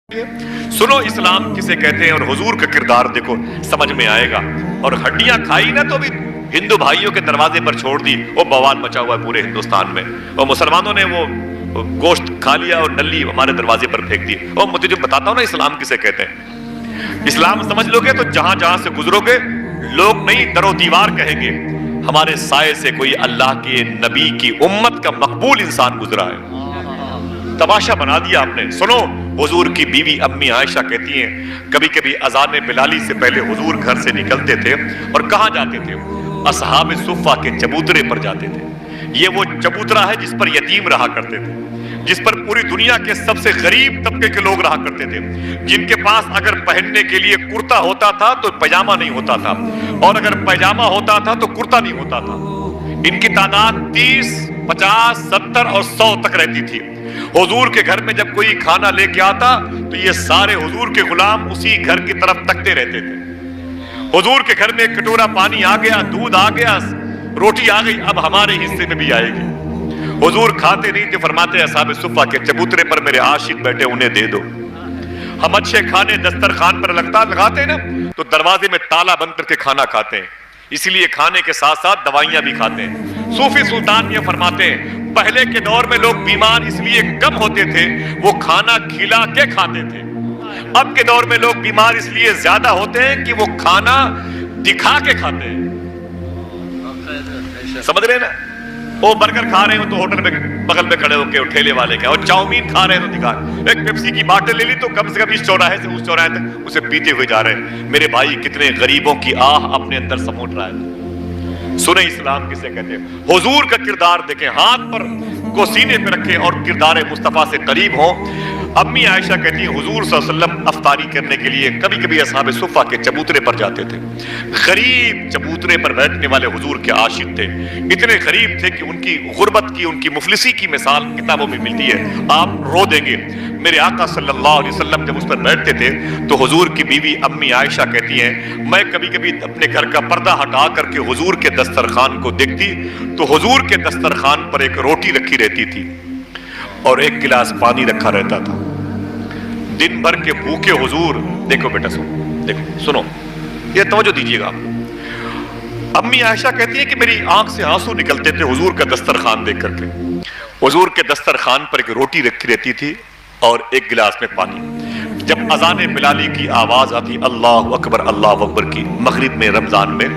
सुनो इस्लाम किसे कहते हैं और हुजूर का किरदार देखो, समझ में आएगा। और हड्डियां खाई ना तो भी हिंदू भाइयों के दरवाजे पर छोड़ दी, वो बवाल मचा हुआ है पूरे हिंदुस्तान में। और मुसलमानों ने वो गोश्त खा लिया और नली हमारे दरवाजे पर फेंक दी। और मुझे जो बताता हूं ना इस्लाम किसे कहते हैं, इस्लाम समझ लोगे तो जहां जहां से गुजरोगे लोग नहीं दरो दीवार कहेंगे हमारे साये से कोई अल्लाह के नबी की उम्मत का मकबूल इंसान गुजरा है। तमाशा बना दिया आपने। सुनो, हुजूर की बीवी अम्मी आयशा कहती हैं कभी कभी अजान बिलाली से पहले हुजूर घर से निकलते थे और कहां जाते थे? असहाब सुफ़ा के चबूतरे पर जाते थे। ये वो चबूतरा है जिस पर यतीम रहा करते थे, जिस पर पूरी दुनिया के सबसे गरीब तबके के लोग रहा करते थे, जिनके पास अगर पहनने के लिए कुर्ता होता था तो पैजामा नहीं होता था, और अगर पैजामा होता था तो कुर्ता नहीं होता था। इनकी तादाद 30, 50, 70 और 100 तक रहती थी। हुजूर के घर में जब कोई खाना लेके आता तो ये सारे हुजूर के गुलाम उसी घर की तरफ तकते रहते थे। हुजूर के घर में एक कटोरा पानी आ गया, दूध आ गया, रोटी आ गई, अब हमारे हिस्से में भी आएगी। हुजूर खाते नहीं थे, फरमाते असहाब सुफ़ा के चबूतरे पर मेरे आशिक बैठे, उन्हें दे दो। हम अच्छे खाने दस्तरखान पर लगाते ना तो दरवाजे में ताला बंद करके खाना खाते हैं, इसलिए खाने के साथ साथ दवाइयां भी खाते हैं। सूफी सुल्तान ये फरमाते हैं पहले के दौर में लोग बीमार इसलिए कम होते थे वो खाना खिला के खाते थे। अब के दौर में लोग बीमार इसलिए ज्यादा होते हैं कि वो खाना दिखा के खाते हैं। समझ रहे ना? वो बर्गर खा रहे हो तो होटल में बगल में खड़े होकर ठेले वाले का, और चाउमीन खा रहे हो तो दिखा, एक पेप्सी की बाटल ले ली तो कम से कम इस चौराहे से उस चौराहे तक उसे पीते हुए जा रहे हैं। मेरे भाई कितने गरीबों की आह अपने अंदर समेट रहा है। सुने इस्लाम किसे कहते हैं। हुजूर का किरदार देखें, हाथ पर को सीने पे रखें और किरदार मुस्तफा से करीब हो। अम्मी आयशा कहती है हुजूर सल्लल्लाहु अलैहि वसल्लम अफ्तारी करने के लिए कभी कभी असहाब सुफ़ा के चबूतरे पर जाते थे। गरीब चबूतरे पर बैठने वाले हुजूर के आशिक थे, इतने गरीब थे कि उनकी गुर्बत की, उनकी मुफलिसी की मिसाल किताबों में मिलती है, आप रो देंगे। मेरे आका सल्लल्लाहु अलैहि वसल्लम जब उस पर बैठते थे तो हुजूर की बीवी अम्मी आयशा कहती हैं मैं कभी कभी अपने घर का पर्दा हटा करके हुजूर के दस्तरखान को देखती तो हुजूर के दस्तरखान पर एक रोटी रखी रहती थी और एक गिलास पानी रखा रहता था। दिन भर के भूखे हुजूर, देखो बेटा सुनो, ये तवज्जो दीजिएगा। अम्मी आयशा कहती है कि मेरी आंख से आंसू निकलते थे हुजूर का दस्तरखान देख करके। हुजूर के दस्तरखान पर एक रोटी रखी रहती थी और एक गिलास में पानी। जब अजान बिलाली की आवाज आती अल्लाह अकबर की मगरिब में, रमजान में,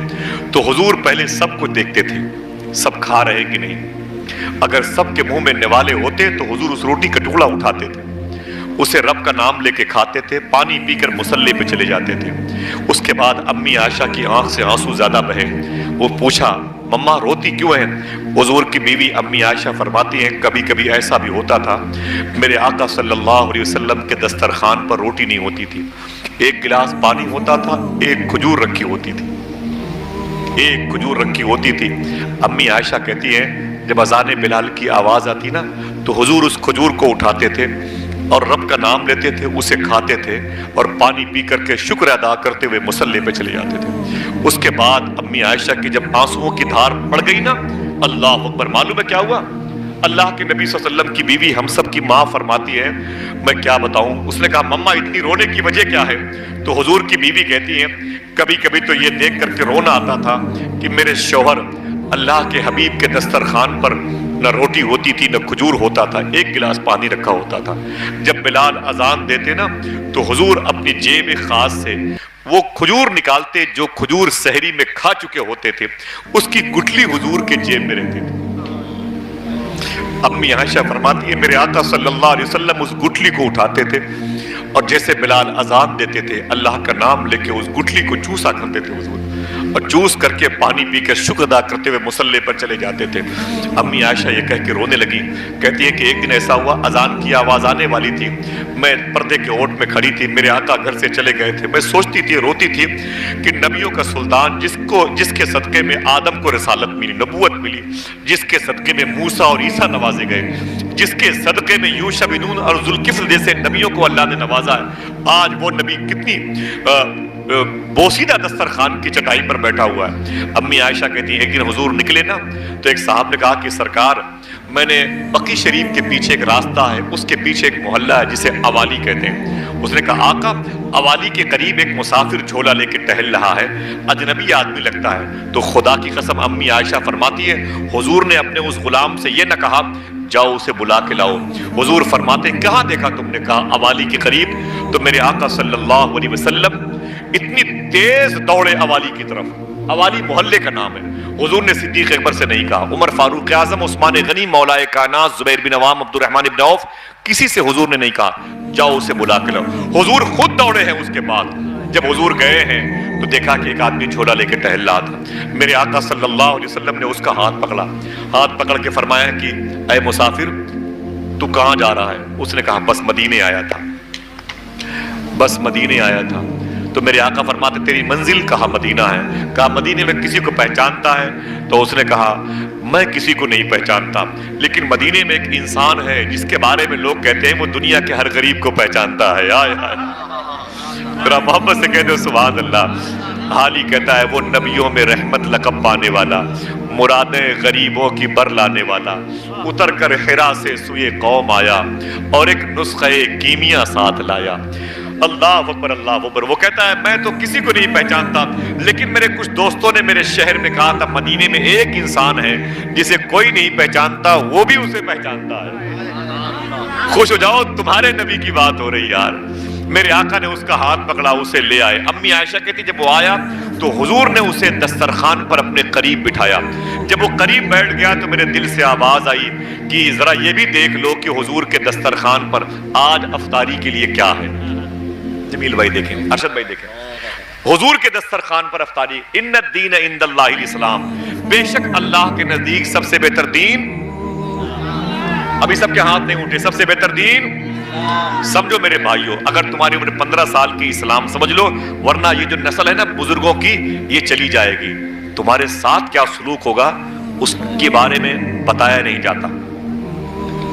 तो हुजूर पहले सबको देखते थे सब खा रहे कि नहीं। अगर सबके मुंह में निवाले होते तो हुजूर उस रोटी का टुकड़ा उठाते थे, उसे रब का नाम लेके खाते थे, पानी पीकर मुसल्ले पे चले जाते थे। उसके बाद अम्मी आयशा की आंख से आंसू ज्यादा बहे। वो पूछा मम्मा रोती क्यों है? हुजूर की बीवी अम्मी आयशा फरमाती हैं कभी कभी ऐसा भी होता था मेरे आका सल्लल्लाहु अलैहि वसल्लम के दस्तरखान पर रोटी नहीं होती थी, एक गिलास पानी होता था, एक खजूर रखी होती थी, एक खजूर रखी होती थी। अम्मी आयशा कहती है जब अजान बिलाल की आवाज आती ना तो हुजूर उस खजूर को उठाते थे और रब का नाम लेते थे, उसे खाते थे और पानी पी करके शुक्र अदा करते हुए मुसल्ले पे चले जाते थे। उसके बाद अम्मी आयशा की जब आंसुओं की धार पड़ गई ना, अल्लाह अकबर, मालूम है क्या हुआ? अल्लाह के नबी सल्लल्लाहु अलैहि वसल्लम की बीवी हम सब की माँ फरमाती है मैं क्या बताऊं, उसने कहा मम्मा इतनी रोने की वजह क्या है? तो हुजूर की बीवी कहती है कभी कभी तो ये देख करके रोना आता था कि मेरे शौहर अल्लाह के हबीब के दस्तरखान पर न रोटी होती थी न खजूर होता था, एक गिलास पानी रखा होता था। जब बिलाल अजान देते ना तो हुजूर अपनी जेब खास से वो खजूर निकालते जो खजूर सहरी में खा चुके होते थे, उसकी गुठली हुजूर के जेब में रहती थी। अम्मी आयशा फरमाती है मेरे आका सल्लल्लाहु अलैहि वसल्लम उस गुठली को उठाते थे और जैसे बिलाल अजान देते थे अल्लाह का नाम लेके उस गुठली को चूसा करते थे हुजूर, और चूस करके पानी पी कर शुक्र अदा करते हुए मुसल्ले पर चले जाते थे। अम्मी आयशा ये कह के रोने लगी, कहती है कि एक दिन ऐसा हुआ अजान की आवाज आने वाली थी, मैं पर्दे के ओट में खड़ी थी, मेरे आका घर से चले गए थे, मैं सोचती थी रोती थी कि नबियों का सुल्तान जिसके सदके में आदम को रिसालत मिली, नबूवत मिली, जिसके सदके में मूसा और ईसा नवाजे गए, जिसके सदके में यूशा बिन नून और जुल्किफ्ल जैसे नबियों को अल्लाह ने नवाजा है, आज वो नबी कितनी बोसीदा दस्तरखान की चटाई पर बैठा हुआ है। अम्मी आयशा कहती है एक दिन हुजूर निकले ना, तो एक साहब ने कहा कि सरकार, मैंने बकी शरीफ के पीछे एक रास्ता है, उसके पीछे एक मोहल्ला है जिसे अवाली कहते हैं। उसने कहा आका, अवाली के करीब एक मुसाफिर झोला लेके टहल रहा है, अजनबी आदमी लगता है। तो खुदा की कसम अम्मी आयशा फरमाती है हुजूर ने अपने उस गुलाम से ये न कहा जाओ उसे बुला के लाओ। हुजूर फरमाते कहाँ देखा तुमने? कहा अवाली के करीब। तो मेरे आका सल्लल्लाहु अलैहि वसल्लम इतनी तेज दौड़े अवाली की तरफ। अवाली मोहल्ले का नाम है। हुजूर ने सिद्दीक अकबर से नहीं कहा, उमर फारूक आजम, उस्मान गनी, मौलाए कायनात, जुबैर बिन अवाम, अब्दुर्रहमान इब्न औफ, किसी से हुजूर ने नहीं कहा जाओ उसे बुला के लाओ। हुजूर खुद दौड़े हैं। उसके बाद जब हुजूर गए हैं तो देखा कि एक आदमी झोला लेके टहल रहा था। मेरे आका सल्लल्लाहु अलैहि वसल्लम ने उसका हाथ पकड़ा, हाथ पकड़ के फरमाया कि ऐ मुसाफिर, तू कहाँ जा रहा है? उसने कहा बस मदीने आया था, बस मदीने आया था। तो मेरे आका फरमाते तेरी मंजिल कहाँ? मदीना है। कहा मदीने में किसी को पहचानता है? तो उसने कहा मैं किसी को नहीं पहचानता, लेकिन मदीने में एक इंसान है जिसके बारे में लोग कहते हैं वो दुनिया के हर गरीब को पहचानता है। यार जरा मोहब्बत से कहते हो सुभान अल्लाह। हाली कहता है वो नबियों में रहमत लक़ब पाने वाला, मुरादें गरीबों की बर लाने वाला, उतर कर हिरा से सुए कौम आया और एक नुस्खे कीमिया साथ लाया। अल्लाह अकबर, अल्लाह अकबर। वो कहता है मैं तो किसी को नहीं पहचानता, लेकिन मेरे कुछ दोस्तों ने मेरे शहर में कहा था मदीने में एक इंसान है जिसे कोई नहीं पहचानता, वो भी उसे पहचानता है। खुश हो जाओ, तुम्हारे नबी की बात हो रही यार। मेरे आका ने उसका हाथ पकड़ा, उसे ले आए। अम्मी आयशा कहती जब वो आया तो हुजूर ने उसे दस्तरखान पर अपने करीब बिठाया। जब वो करीब बैठ गया तो मेरे दिल से आवाज आई कि जरा ये भी देख लो कि हुजूर के दस्तरखान पर आज अफ्तारी के लिए क्या है। जमील भाई देखें, अरशद भाई देखें, हुजूर के दस्तरखान पर अफ्तारी। इन्ना दीन इंदल्लाहिल इस्लाम, बेशक अल्लाह के नजदीक सबसे बेहतर दीन, अभी सबके हाथ नहीं उठे, सबसे बेहतर दीन समझो मेरे भाइयों। अगर तुम्हारी उम्र 15 साल की इस्लाम समझ लो, वरना ये जो नस्ल है ना बुजुर्गों की, ये चली जाएगी। तुम्हारे साथ क्या सलूक होगा उसके बारे में बताया नहीं जाता।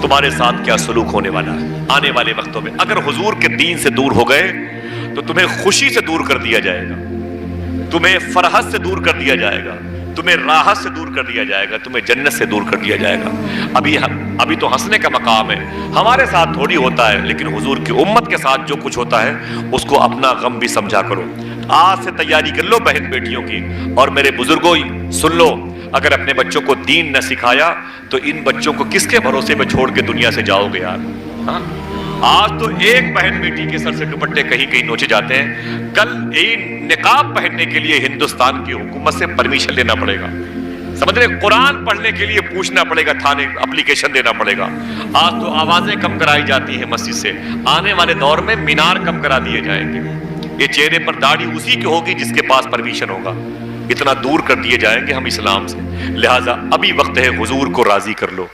तुम्हारे साथ क्या सलूक होने वाला है आने वाले वक्तों में। अगर हुजूर के दीन से दूर हो गए तो तुम्हें खुशी से दूर कर दिया जाएगा, तुम्हें फरहत से दूर कर दिया जाएगा, तुम्हें राहत से दूर कर दिया जाएगा, तुम्हें जन्नत से दूर कर दिया जाएगा। अभी तो हंसने का मकाम है, हमारे साथ थोड़ी होता है, लेकिन हुजूर की उम्मत के साथ जो कुछ होता है उसको अपना गम भी समझा करो। आज से तैयारी कर लो बहन बेटियों की। और मेरे बुजुर्गों सुन लो, अगर अपने बच्चों को दीन न सिखाया तो इन बच्चों को किसके भरोसे पे छोड़ के दुनिया से जाओगे यार। हाँ? आज तो एक बहन बेटी के सर से दुपट्टे कहीं कहीं नोचे जाते हैं, कल निकाब पहनने के लिए हिंदुस्तान की हुकूमत से परमिशन लेना पड़ेगा। समझ रहे, कुरान पढ़ने के लिए पूछना पड़ेगा, थाने एप्लीकेशन देना पड़ेगा। आज तो आवाजें कम कराई जाती है मस्जिद से, आने वाले दौर में मीनार कम करा दिए जाएंगे। ये चेहरे पर दाढ़ी उसी की होगी जिसके पास परमिशन होगा। इतना दूर कर दिए जाएंगे हम इस्लाम से। लिहाजा अभी वक्त है हुजूर को राजी कर लो।